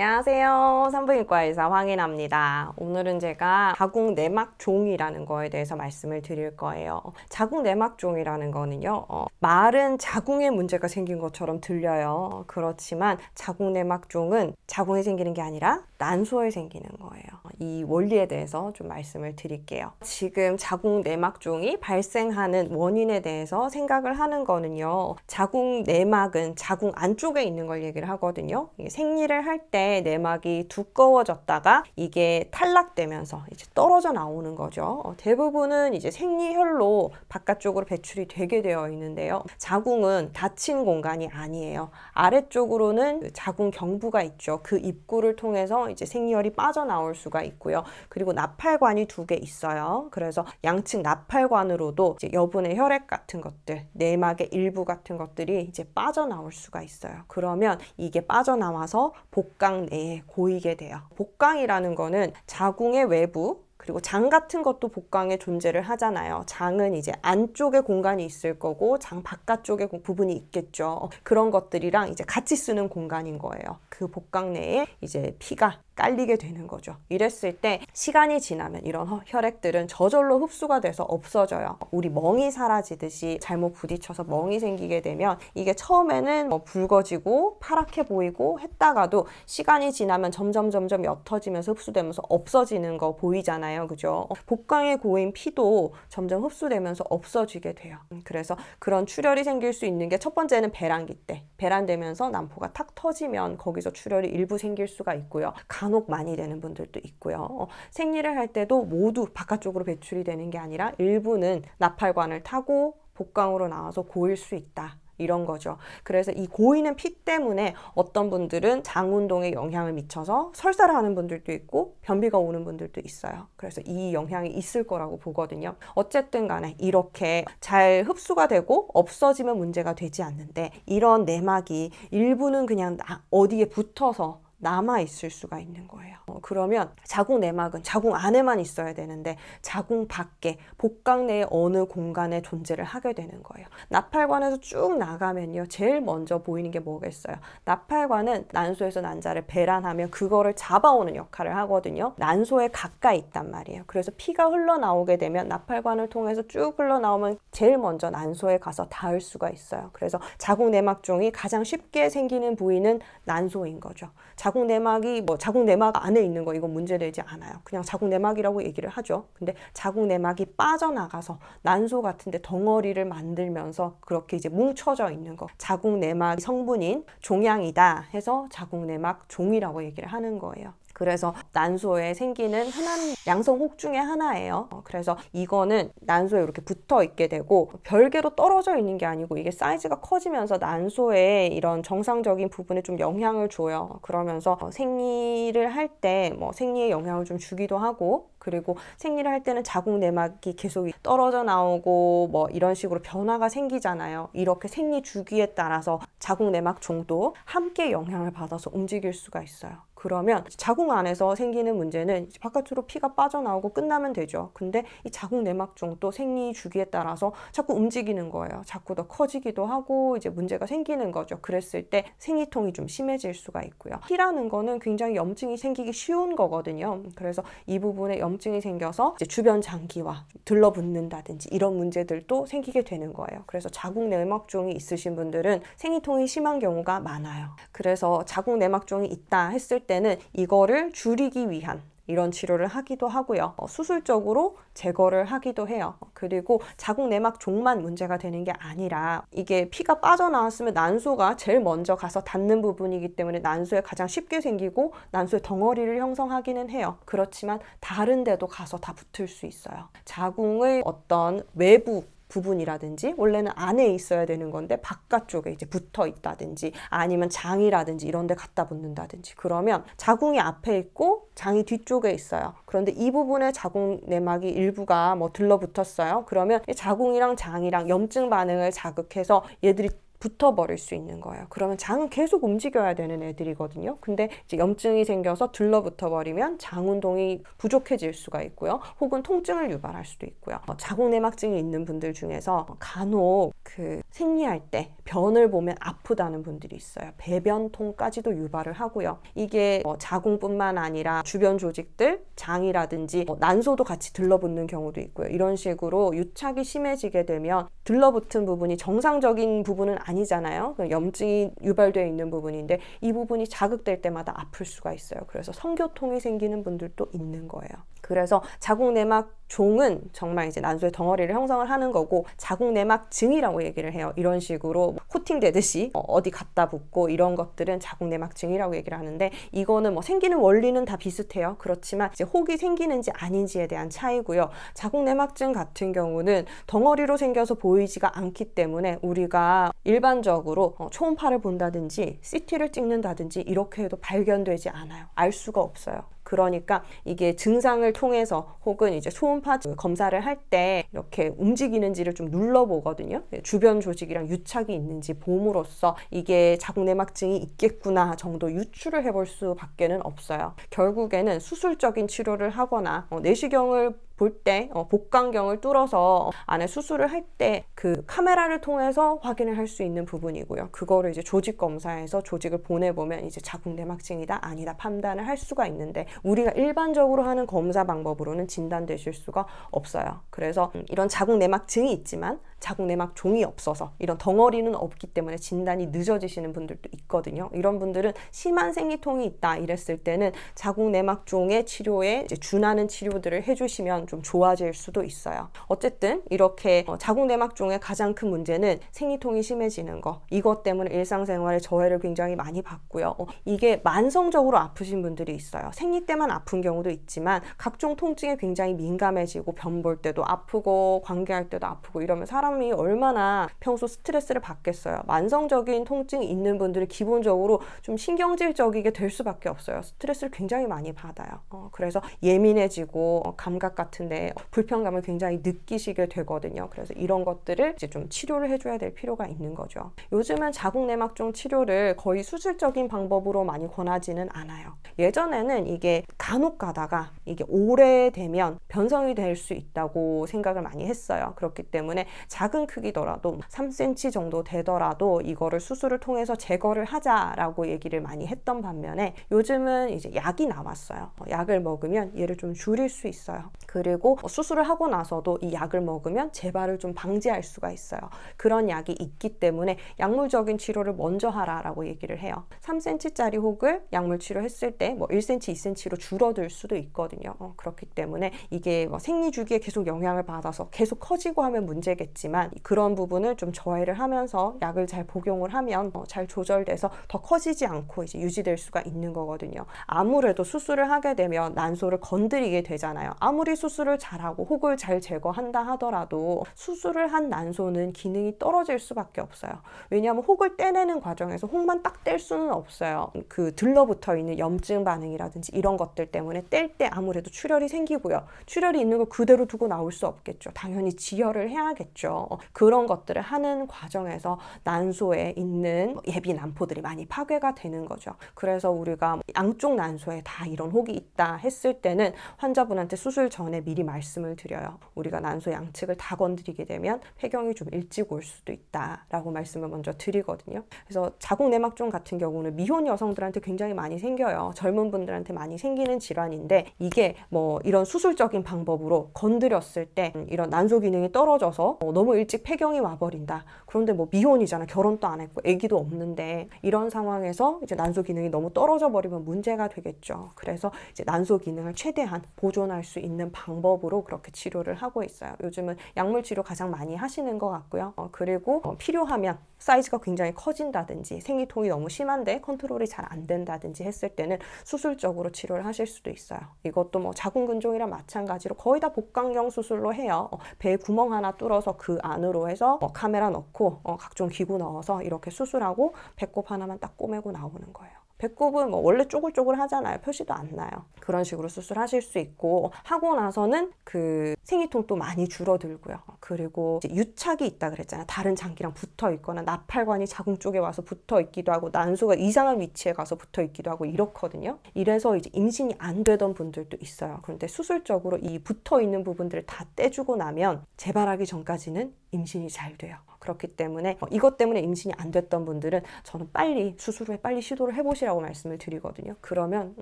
안녕하세요. 산부인과 의사 황인아입니다. 오늘은 제가 자궁내막종이라는 거에 대해서 말씀을 드릴 거예요. 자궁내막종이라는 거는요, 말은 자궁에 문제가 생긴 것처럼 들려요. 그렇지만 자궁내막종은 자궁에 생기는 게 아니라 난소에 생기는 거예요. 이 원리에 대해서 좀 말씀을 드릴게요. 지금 자궁내막종이 발생하는 원인에 대해서 생각을 하는 거는요, 자궁내막은 자궁 안쪽에 있는 걸 얘기를 하거든요. 생리를 할 때 내막이 두꺼워졌다가 이게 탈락되면서 이제 떨어져 나오는 거죠. 대부분은 이제 생리혈로 바깥쪽으로 배출이 되게 되어 있는데요. 자궁은 닫힌 공간이 아니에요. 아래쪽으로는 자궁 경부가 있죠. 그 입구를 통해서 이제 생리혈이 빠져나올 수가 있고요. 그리고 나팔관이 2개 있어요. 그래서 양측 나팔관으로도 이제 여분의 혈액 같은 것들, 내막의 일부 같은 것들이 이제 빠져나올 수가 있어요. 그러면 이게 빠져나와서 복강 내에 고이게 돼요. 복강이라는 거는 자궁의 외부, 그리고 장 같은 것도 복강에 존재를 하잖아요. 장은 이제 안쪽에 공간이 있을 거고 장 바깥쪽에 부분이 있겠죠. 그런 것들이랑 이제 같이 쓰는 공간인 거예요. 그 복강 내에 이제 피가 깔리게 되는 거죠. 이랬을 때 시간이 지나면 이런 혈액들은 저절로 흡수가 돼서 없어져요. 우리 멍이 사라지듯이 잘못 부딪혀서 멍이 생기게 되면 이게 처음에는 붉어지고 파랗게 보이고 했다가도 시간이 지나면 점점 옅어지면서 흡수되면서 없어지는 거 보이잖아요. 그죠? 복강에 고인 피도 점점 흡수되면서 없어지게 돼요. 그래서 그런 출혈이 생길 수 있는 게 첫 번째는 배란기 때. 배란되면서 난포가 탁 터지면 거기서 출혈이 일부 생길 수가 있고요. 간혹 많이 되는 분들도 있고요. 생리를 할 때도 모두 바깥쪽으로 배출이 되는 게 아니라 일부는 나팔관을 타고 복강으로 나와서 고일 수 있다. 이런 거죠. 그래서 이 고이는 피 때문에 어떤 분들은 장 운동에 영향을 미쳐서 설사를 하는 분들도 있고 변비가 오는 분들도 있어요. 그래서 이 영향이 있을 거라고 보거든요. 어쨌든 간에 이렇게 잘 흡수가 되고 없어지면 문제가 되지 않는데 이런 내막이 일부는 그냥 어디에 붙어서 남아있을 수가 있는 거예요. 그러면 자궁내막은 자궁 안에만 있어야 되는데 자궁 밖에 복강 내의 어느 공간에 존재를 하게 되는 거예요. 나팔관에서 쭉 나가면요, 제일 먼저 보이는 게 뭐겠어요? 나팔관은 난소에서 난자를 배란하면 그거를 잡아오는 역할을 하거든요. 난소에 가까이 있단 말이에요. 그래서 피가 흘러나오게 되면 나팔관을 통해서 쭉 흘러나오면 제일 먼저 난소에 가서 닿을 수가 있어요. 그래서 자궁내막종이 가장 쉽게 생기는 부위는 난소인 거죠. 자궁내막이 자궁내막 안에 있는 거 이건 문제되지 않아요. 그냥 자궁내막이라고 얘기를 하죠. 근데 자궁내막이 빠져나가서 난소 같은데 덩어리를 만들면서 그렇게 이제 뭉쳐져 있는 거, 자궁내막 성분인 종양이다 해서 자궁내막 종이라고 얘기를 하는 거예요. 그래서 난소에 생기는 흔한 양성혹 중에 하나예요. 그래서 이거는 난소에 이렇게 붙어 있게 되고 별개로 떨어져 있는 게 아니고 이게 사이즈가 커지면서 난소에 이런 정상적인 부분에 좀 영향을 줘요. 그러면서 생리를 할 때 생리에 영향을 좀 주기도 하고, 그리고 생리를 할 때는 자궁내막이 계속 떨어져 나오고 이런 식으로 변화가 생기잖아요. 이렇게 생리 주기에 따라서 자궁내막종도 함께 영향을 받아서 움직일 수가 있어요. 그러면 자궁 안에서 생기는 문제는 바깥으로 피가 빠져나오고 끝나면 되죠. 근데 이 자궁내막종도 생리 주기에 따라서 자꾸 움직이는 거예요. 자꾸 더 커지기도 하고 이제 문제가 생기는 거죠. 그랬을 때 생리통이 좀 심해질 수가 있고요. 피라는 거는 굉장히 염증이 생기기 쉬운 거거든요. 그래서 이 부분에 염증이 생겨서 이제 주변 장기와 들러붙는다든지 이런 문제들도 생기게 되는 거예요. 그래서 자궁내막종이 있으신 분들은 생리통이 심한 경우가 많아요. 그래서 자궁내막종이 있다 했을 때는 이거를 줄이기 위한 이런 치료를 하기도 하고요. 수술적으로 제거를 하기도 해요. 그리고 자궁내막종만 문제가 되는 게 아니라 이게 피가 빠져나왔으면 난소가 제일 먼저 가서 닿는 부분이기 때문에 난소에 가장 쉽게 생기고 난소의 덩어리를 형성하기는 해요. 그렇지만 다른 데도 가서 다 붙을 수 있어요. 자궁의 어떤 외부 부분이라든지 원래는 안에 있어야 되는 건데 바깥쪽에 이제 붙어 있다든지 아니면 장이라든지 이런 데 갖다 붙는다든지 그러면 자궁이 앞에 있고 장이 뒤쪽에 있어요. 그런데 이 부분에 자궁내막이 일부가 들러붙었어요. 그러면 자궁이랑 장이랑 염증 반응을 자극해서 얘들이 붙어버릴 수 있는 거예요. 그러면 장은 계속 움직여야 되는 애들이거든요. 근데 이제 염증이 생겨서 들러붙어버리면 장 운동이 부족해질 수가 있고요. 혹은 통증을 유발할 수도 있고요. 자궁내막증이 있는 분들 중에서 간혹 그 생리할 때 변을 보면 아프다는 분들이 있어요. 배변통까지도 유발을 하고요. 이게 자궁뿐만 아니라 주변 조직들, 장이라든지 난소도 같이 들러붙는 경우도 있고요. 이런 식으로 유착이 심해지게 되면 들러붙은 부분이 정상적인 부분은 아니잖아요. 염증이 유발되어 있는 부분인데 이 부분이 자극될 때마다 아플 수가 있어요. 그래서 성교통이 생기는 분들도 있는 거예요. 그래서 자궁내막종은 정말 이제 난소의 덩어리를 형성을 하는 거고, 자궁내막증이라고 얘기를 해요. 이런 식으로 코팅되듯이 어디 갖다 붙고 이런 것들은 자궁내막증이라고 얘기를 하는데, 이거는 뭐 생기는 원리는 다 비슷해요. 그렇지만 이제 혹이 생기는지 아닌지에 대한 차이고요. 자궁내막증 같은 경우는 덩어리로 생겨서 보이지가 않기 때문에 우리가 일반적으로 초음파를 본다든지 CT를 찍는다든지 이렇게 해도 발견되지 않아요. 알 수가 없어요. 그러니까 이게 증상을 통해서 혹은 이제 초음파 검사를 할 때 이렇게 움직이는지를 좀 눌러보거든요. 주변 조직이랑 유착이 있는지 봄으로써 이게 자궁내막증이 있겠구나 정도 유추를 해볼 수밖에는 없어요. 결국에는 수술적인 치료를 하거나 내시경을 볼 때 복강경을 뚫어서 안에 수술을 할 때 그 카메라를 통해서 확인을 할 수 있는 부분이고요. 그거를 이제 조직 검사해서 조직을 보내보면 이제 자궁내막증이다 아니다 판단을 할 수가 있는데, 우리가 일반적으로 하는 검사 방법으로는 진단되실 수가 없어요. 그래서 이런 자궁내막증이 있지만 자궁내막종이 없어서 이런 덩어리는 없기 때문에 진단이 늦어지시는 분들도 있거든요. 이런 분들은 심한 생리통이 있다 이랬을 때는 자궁내막종의 치료에 이제 준하는 치료들을 해주시면 좀 좋아질 수도 있어요. 어쨌든 이렇게 자궁내막종의 가장 큰 문제는 생리통이 심해지는 거, 이것 때문에 일상생활에 저해를 굉장히 많이 받고요. 이게 만성적으로 아프신 분들이 있어요. 생리 때만 아픈 경우도 있지만 각종 통증에 굉장히 민감해지고 변 볼 때도 아프고 관계할 때도 아프고 이러면 사람이 얼마나 평소 스트레스를 받겠어요. 만성적인 통증이 있는 분들은 기본적으로 좀 신경질적이게 될 수밖에 없어요. 스트레스를 굉장히 많이 받아요. 그래서 예민해지고 감각 같은데 불편감을 굉장히 느끼시게 되거든요. 그래서 이런 것들을 이제 좀 치료를 해줘야 될 필요가 있는 거죠. 요즘은 자궁내막종 치료를 거의 수술적인 방법으로 많이 권하지는 않아요. 예전에는 이게 간혹 가다가 이게 오래되면 변성이 될 수 있다고 생각을 많이 했어요. 그렇기 때문에 작은 크기더라도 3cm 정도 되더라도 이거를 수술을 통해서 제거를 하자라고 얘기를 많이 했던 반면에, 요즘은 이제 약이 나왔어요. 약을 먹으면 얘를 좀 줄일 수 있어요. 그리고 수술을 하고 나서도 이 약을 먹으면 재발을 좀 방지할 수가 있어요. 그런 약이 있기 때문에 약물적인 치료를 먼저 하라라고 얘기를 해요. 3cm짜리 혹을 약물 치료했을 때 뭐 1cm, 2cm로 줄어들 수도 있거든요. 그렇기 때문에 이게 생리 주기에 계속 영향을 받아서 계속 커지고 하면 문제겠지만, 그런 부분을 좀 저해를 하면서 약을 잘 복용을 하면 잘 조절돼서 더 커지지 않고 이제 유지될 수가 있는 거거든요. 아무래도 수술을 하게 되면 난소를 건드리게 되잖아요. 아무리 수술을 잘하고 혹을 잘 제거한다 하더라도 수술을 한 난소는 기능이 떨어질 수밖에 없어요. 왜냐하면 혹을 떼내는 과정에서 혹만 딱 뗄 수는 없어요. 그 들러붙어 있는 염증 반응이라든지 이런 것들 때문에 뗄 때 아무래도 출혈이 생기고요. 출혈이 있는 걸 그대로 두고 나올 수 없겠죠. 당연히 지혈을 해야겠죠. 그런 것들을 하는 과정에서 난소에 있는 예비 난포들이 많이 파괴가 되는 거죠. 그래서 우리가 양쪽 난소에 다 이런 혹이 있다 했을 때는 환자분한테 수술 전에 미리 말씀을 드려요. 우리가 난소 양측을 다 건드리게 되면 폐경이 좀 일찍 올 수도 있다라고 말씀을 먼저 드리거든요. 그래서 자궁내막종 같은 경우는 미혼 여성들한테 굉장히 많이 생겨요. 젊은 분들한테 많이 생기는 질환인데, 이게 뭐 이런 수술적인 방법으로 건드렸을 때 이런 난소 기능이 떨어져서 너무 일찍 폐경이 와버린다. 그런데 뭐 미혼이잖아. 결혼도 안 했고 아기도 없는데, 이런 상황에서 이제 난소 기능이 너무 떨어져 버리면 문제가 되겠죠. 그래서 이제 난소 기능을 최대한 보존할 수 있는 방법으로 그렇게 치료를 하고 있어요. 요즘은 약물 치료 가장 많이 하시는 것 같고요. 그리고 필요하면 사이즈가 굉장히 커진다든지 생리통이 너무 심한데 컨트롤이 잘 안 된다든지 했을 때는 수술적으로 치료를 하실 수도 있어요. 이것도 뭐 자궁근종이랑 마찬가지로 거의 다 복강경 수술로 해요. 배에 구멍 하나 뚫어서 그 안으로 해서 카메라 넣고 각종 기구 넣어서 이렇게 수술하고 배꼽 하나만 딱 꼬매고 나오는 거예요. 배꼽은 뭐 원래 쪼글쪼글 하잖아요. 표시도 안 나요. 그런 식으로 수술하실 수 있고, 하고 나서는 그 생리통도 많이 줄어들고요. 그리고 이제 유착이 있다 그랬잖아요. 다른 장기랑 붙어 있거나 나팔관이 자궁 쪽에 와서 붙어 있기도 하고 난소가 이상한 위치에 가서 붙어 있기도 하고 이렇거든요. 이래서 이제 임신이 안 되던 분들도 있어요. 그런데 수술적으로 이 붙어 있는 부분들을 다 떼주고 나면 재발하기 전까지는 임신이 잘 돼요. 그렇기 때문에 이것 때문에 임신이 안 됐던 분들은 저는 빨리 수술 후에 빨리 시도를 해보시라고 말씀을 드리거든요. 그러면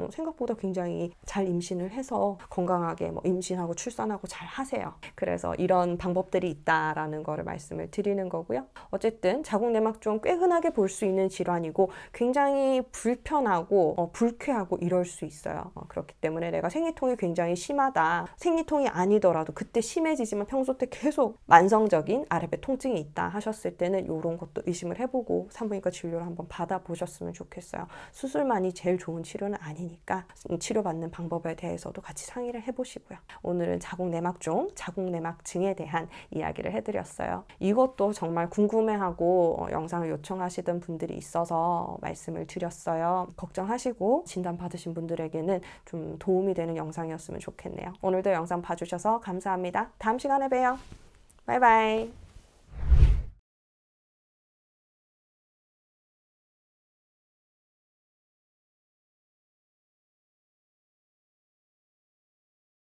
생각보다 굉장히 잘 임신을 해서 건강하게 임신하고 출산하고 잘 하세요. 그래서 이런 방법들이 있다라는 거를 말씀을 드리는 거고요. 어쨌든 자궁내막종 꽤 흔하게 볼 수 있는 질환이고 굉장히 불편하고 불쾌하고 이럴 수 있어요. 그렇기 때문에 내가 생리통이 굉장히 심하다. 생리통이 아니더라도 그때 심해지지만 평소 때 계속 만성적인 아랫배 통증이 있다 하셨을 때는 이런 것도 의심을 해보고 산부인과 진료를 한번 받아보셨으면 좋겠어요. 수술만이 제일 좋은 치료는 아니니까 치료받는 방법에 대해서도 같이 상의를 해보시고요. 오늘은 자궁내막종, 자궁내막증에 대한 이야기를 해드렸어요. 이것도 정말 궁금해하고 영상을 요청하시던 분들이 있어서 말씀을 드렸어요. 걱정하시고 진단 받으신 분들에게는 좀 도움이 되는 영상이었으면 좋겠네요. 오늘도 영상 봐주셔서 감사합니다. 다음 시간에 봬요. 바이바이.